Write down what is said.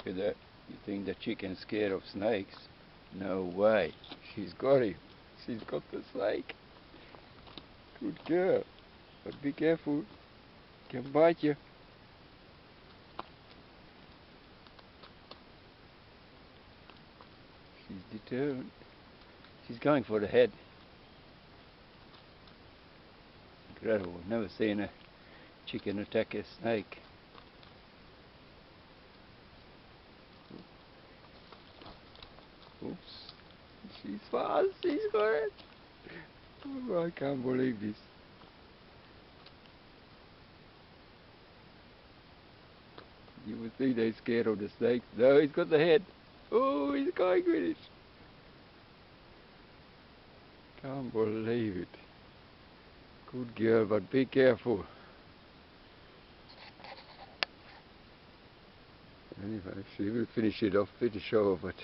Look at that. You think the chicken's scared of snakes? No way. She's got him. She's got the snake. Good girl. But be careful. Can bite you. She's determined. She's going for the head. Incredible. Never seen a chicken attack a snake. Oops. She's fast. She's got it. Oh, I can't believe this. You would think they're scared of the snake. No, he's got the head. Oh, he's going with it. Can't believe it. Good girl, but be careful. Anyway, she will finish it off, finish over, but